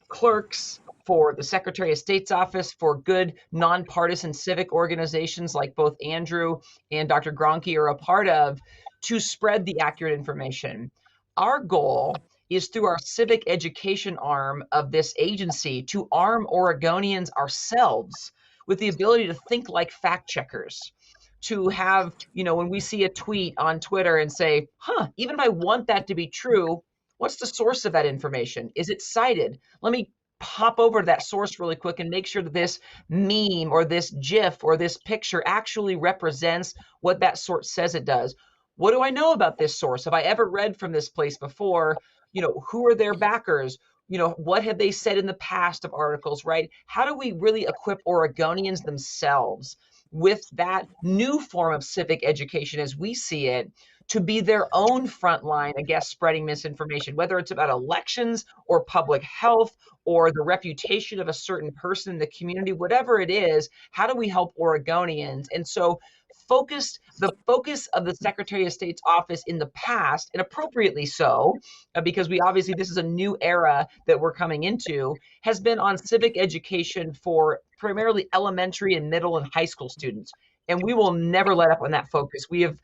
clerks, for the Secretary of State's office, for good nonpartisan civic organizations like both Andrew and Dr. Gronke are a part of, to spread the accurate information. Our goal is through our civic education arm of this agency to arm Oregonians ourselves with the ability to think like fact checkers, to have, when we see a tweet on Twitter and say, even if I want that to be true, what's the source of that information? Is it cited? Let me pop over to that source really quick and make sure that this meme or this GIF or this picture actually represents what that source says it does. What do I know about this source? Have I ever read from this place before? Who are their backers? What have they said in the past of articles, right? How do we really equip Oregonians themselves with that new form of civic education as we see it, to be their own front line against spreading misinformation, whether it's about elections or public health or the reputation of a certain person in the community, whatever it is, how do we help Oregonians? And so the focus of the Secretary of State's office in the past, and appropriately so, because this is a new era that we're coming into, has been on civic education for primarily elementary and middle and high school students. And we will never let up on that focus. We have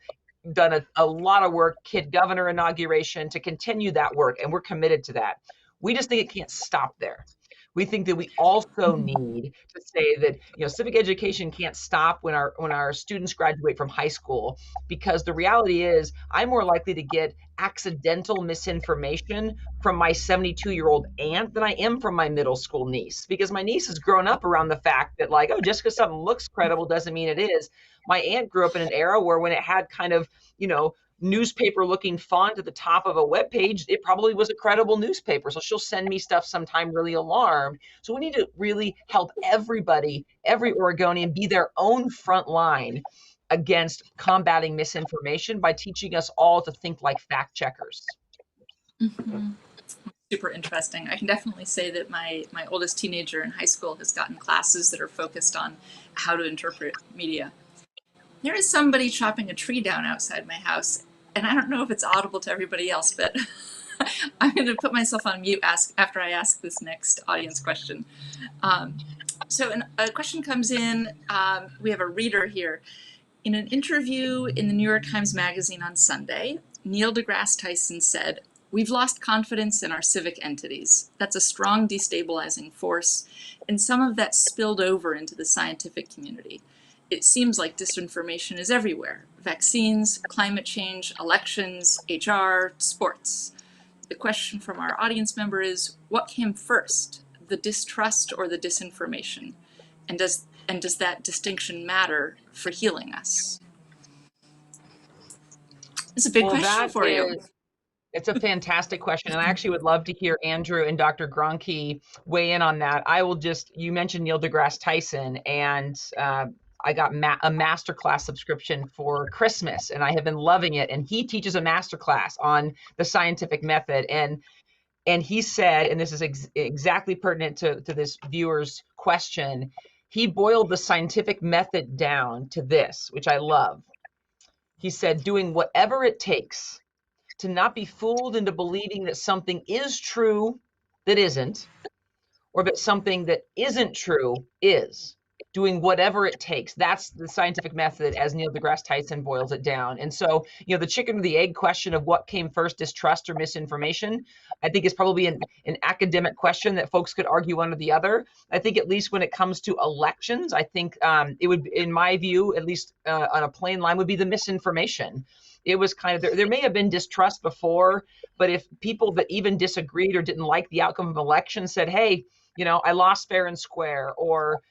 done a lot of work, kid governor inauguration, to continue that work, and we're committed to that. We just think it can't stop there. We think that we also need to say that civic education can't stop when our students graduate from high school, because the reality is I'm more likely to get accidental misinformation from my 72-year-old aunt than I am from my middle school niece, because my niece has grown up around the fact that just because something looks credible doesn't mean it is. My aunt grew up in an era where when it had kind of newspaper looking font at the top of a web page, it probably was a credible newspaper. So she'll send me stuff sometime really alarmed. So we need to really help everybody, every Oregonian, be their own front line against combating misinformation by teaching us all to think like fact checkers. Mm-hmm. Super interesting. I can definitely say that my oldest teenager in high school has gotten classes that are focused on how to interpret media. There is somebody chopping a tree down outside my house, and I don't know if it's audible to everybody else, but I'm going to put myself on mute after I ask this next audience question. So a question comes in. We have a reader here. In an interview in the New York Times Magazine on Sunday, Neil deGrasse Tyson said, "We've lost confidence in our civic entities. That's a strong destabilizing force, and some of that spilled over into the scientific community. It seems like disinformation is everywhere. Vaccines, climate change, elections, HR, sports. The question from our audience member is, what came first, the distrust or the disinformation? And does that distinction matter for healing us?" It's a big question for you. It's a fantastic question. And I actually would love to hear Andrew and Dr. Gronke weigh in on that. You mentioned Neil deGrasse Tyson, and I got a masterclass subscription for Christmas, and I have been loving it. And he teaches a masterclass on the scientific method. And he said, and this is exactly pertinent to this viewer's question, he boiled the scientific method down to this, which I love. He said, doing whatever it takes to not be fooled into believing that something is true that isn't, or that something that isn't true is. Doing whatever it takes. That's the scientific method as Neil deGrasse Tyson boils it down. And so, the chicken or the egg question of what came first, distrust or misinformation, I think is probably an academic question that folks could argue one or the other. I think at least when it comes to elections, I think it would, in my view, at least on a plain line, would be the misinformation. It was kind of, there may have been distrust before, but if people that even disagreed or didn't like the outcome of an election said, hey, I lost fair and square, or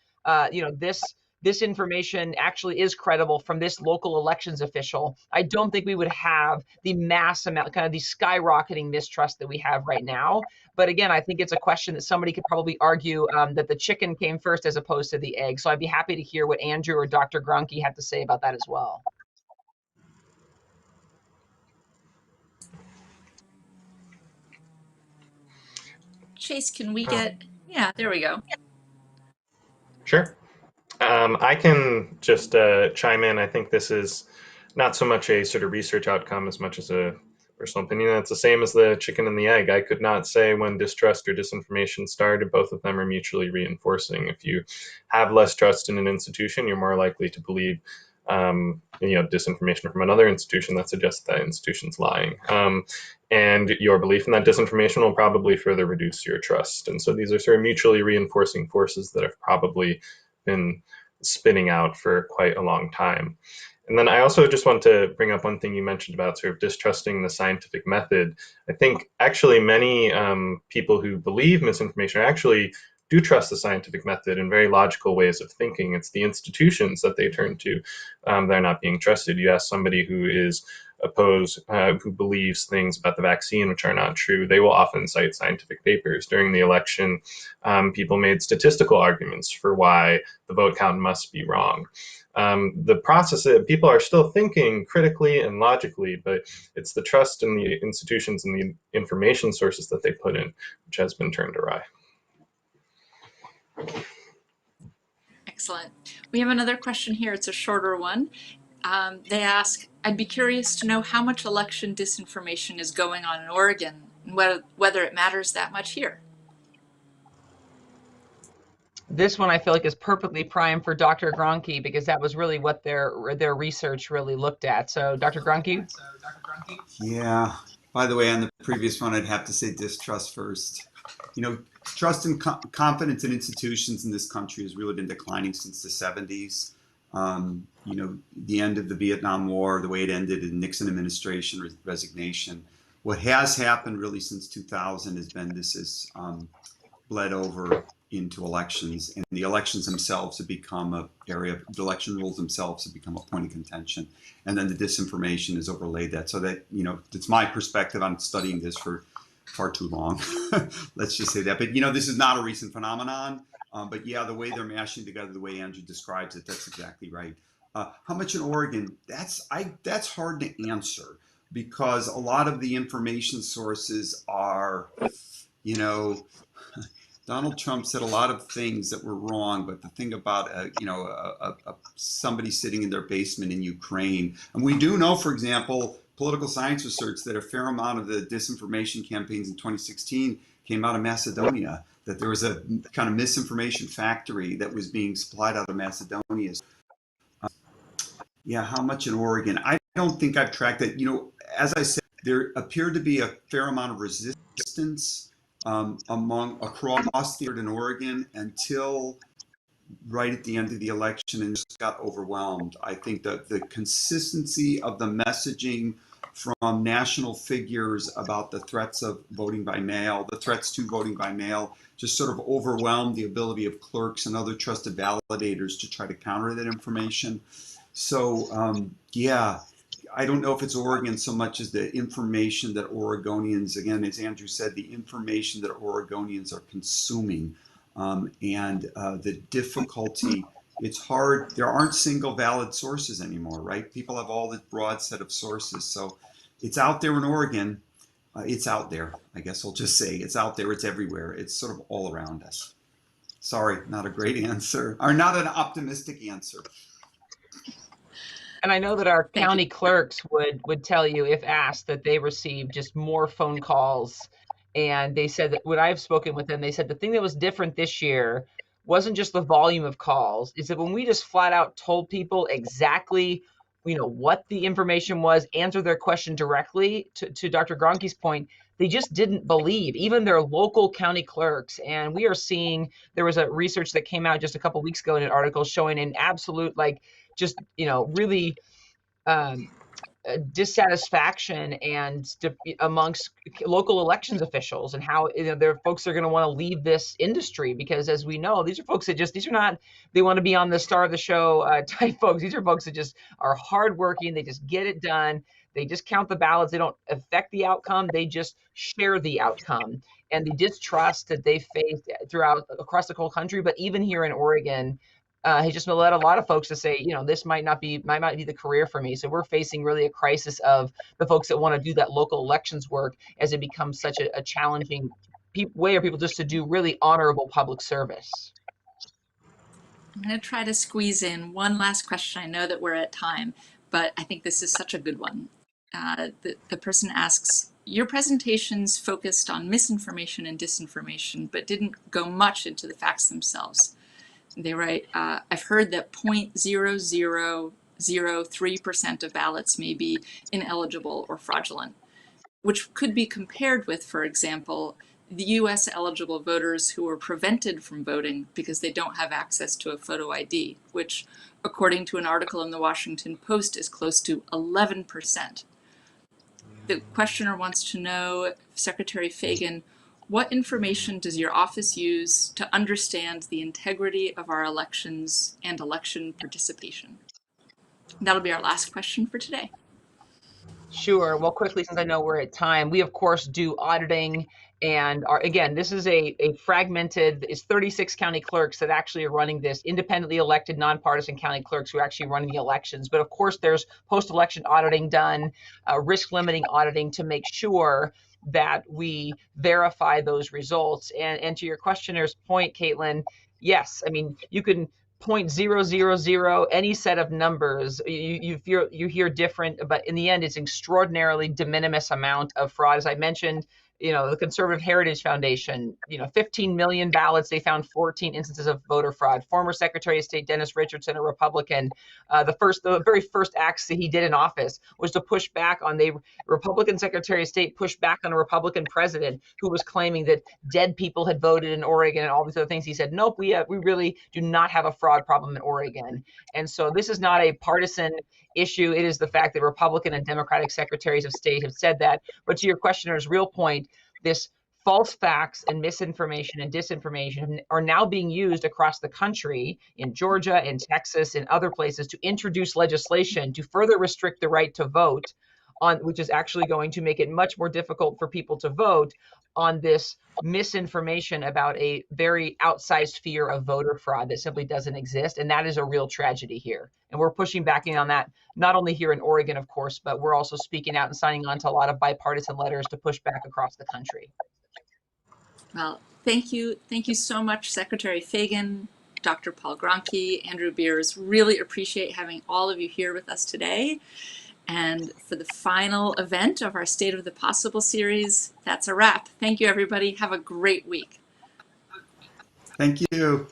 this information actually is credible from this local elections official, I don't think we would have the mass amount, kind of the skyrocketing mistrust that we have right now. But again, I think it's a question that somebody could probably argue that the chicken came first as opposed to the egg. So I'd be happy to hear what Andrew or Dr. Gronke have to say about that as well. Chase, can we get, yeah, there we go. Sure. I can just chime in. I think this is not so much a sort of research outcome as much as a personal opinion. It's the same as the chicken and the egg. I could not say when distrust or disinformation started. Both of them are mutually reinforcing. If you have less trust in an institution, you're more likely to believe disinformation from another institution that suggests that institution's lying. And your belief in that disinformation will probably further reduce your trust. And so these are sort of mutually reinforcing forces that have probably been spinning out for quite a long time. And then I also just want to bring up one thing you mentioned about sort of distrusting the scientific method. I think actually many people who believe misinformation actually do trust the scientific method in very logical ways of thinking. It's the institutions that they turn to that are not being trusted. You ask somebody who is opposed, who believes things about the vaccine which are not true, they will often cite scientific papers. During the election, people made statistical arguments for why the vote count must be wrong. The process, people are still thinking critically and logically, but it's the trust in the institutions and the information sources that they put in which has been turned awry. Excellent. We have another question here. It's a shorter one. They ask, I'd be curious to know how much election disinformation is going on in Oregon and whether it matters that much here. This one I feel like is perfectly primed for Dr. Gronke because that was really what their research really looked at. So Dr. Gronke? Yeah. By the way, on the previous one, I'd have to say distrust first. Trust and confidence in institutions in this country has really been declining since the 70s. The end of the Vietnam War, the way it ended in Nixon administration resignation. What has happened really since 2000 has been this has bled over into elections, and the elections themselves have become the election rules themselves have become a point of contention, and then the disinformation has overlaid that. So that, it's my perspective. I'm studying this for far too long. Let's just say that. But this is not a recent phenomenon. But yeah, the way they're mashing together, the way Andrew describes it, that's exactly right. How much in Oregon? That's hard to answer because a lot of the information sources are, Donald Trump said a lot of things that were wrong, but the thing about somebody sitting in their basement in Ukraine, and we do know, for example, political science research that a fair amount of the disinformation campaigns in 2016 came out of Macedonia, that there was a kind of misinformation factory that was being supplied out of Macedonia. Yeah, how much in Oregon? I don't think I've tracked that. As I said, there appeared to be a fair amount of resistance across the in Oregon until right at the end of the election and just got overwhelmed. I think that the consistency of the messaging from national figures about the threats of voting by mail, the threats to voting by mail, just sort of overwhelmed the ability of clerks and other trusted validators to try to counter that information. So, yeah, I don't know if it's Oregon so much as the information that Oregonians, again, as Andrew said, the information that Oregonians are consuming and the difficulty. It's hard. There aren't single valid sources anymore, right? People have all this broad set of sources. So it's out there in Oregon. It's out there. I guess I'll just say it's out there. It's everywhere. It's sort of all around us. Sorry, not a great answer, or not an optimistic answer. And I know that our county clerks would tell you, if asked, that they receive just more phone calls. And they said that when I've spoken with them, they said the thing that was different this year wasn't just the volume of calls, is that when we just flat out told people exactly, what the information was, answer their question directly, to Dr. Gronke's point, they just didn't believe, even their local county clerks. And we are seeing, there was a research that came out just a couple of weeks ago in an article showing an absolute, really dissatisfaction and amongst local elections officials, and how there are folks that are going to want to leave this industry, because as we know, these are folks that these are not, they want to be on the star of the show type folks. These are folks that just are hardworking. They just get it done. They just count the ballots. They don't affect the outcome. They just share the outcome. And the distrust that they faced across the whole country, but even here in Oregon, has just led a lot of folks to say, this might not be the career for me. So we're facing really a crisis of the folks that want to do that local elections work, as it becomes such a challenging way for people just to do really honorable public service. I'm going to try to squeeze in one last question. I know that we're at time, but I think this is such a good one. The person asks, your presentations focused on misinformation and disinformation, but didn't go much into the facts themselves. They write, I've heard that 0.0003% of ballots may be ineligible or fraudulent, which could be compared with, for example, the US eligible voters who were prevented from voting because they don't have access to a photo ID, which, according to an article in the Washington Post, is close to 11%. The questioner wants to know, Secretary Fagan, what information does your office use to understand the integrity of our elections and election participation? That'll be our last question for today. Sure. Well, quickly, since I know we're at time, we of course do auditing, and again, this is a fragmented, it's 36 county clerks that actually are running this, independently elected, nonpartisan county clerks who are actually running the elections. But of course, there's post-election auditing done, risk limiting auditing to make sure that we verify those results. And to your questioner's point, Caitlin, yes, I mean, you can 0.000, any set of numbers, you hear different, but in the end, it's extraordinarily de minimis amount of fraud. As I mentioned, the Conservative Heritage Foundation, 15 million ballots, they found 14 instances of voter fraud. Former Secretary of State Dennis Richardson, a Republican, the very first acts that he did in office was to push back on the Republican Secretary of State, pushed back on a Republican president who was claiming that dead people had voted in Oregon and all these other things. He said, nope, we really do not have a fraud problem in Oregon. And so this is not a partisan issue. It is the fact that Republican and Democratic secretaries of state have said that. But to your questioner's real point, this false facts and misinformation and disinformation are now being used across the country, in Georgia, in Texas, in other places, to introduce legislation to further restrict the right to vote, which is actually going to make it much more difficult for people to vote on this misinformation about a very outsized fear of voter fraud that simply doesn't exist. And that is a real tragedy here. And we're pushing back on that, not only here in Oregon, of course, but we're also speaking out and signing on to a lot of bipartisan letters to push back across the country. Well, thank you. Thank you so much, Secretary Fagan, Dr. Paul Gronke, Andrew Beers. Really appreciate having all of you here with us today. And for the final event of our State of the Possible series, that's a wrap. Thank you, everybody. Have a great week. Thank you.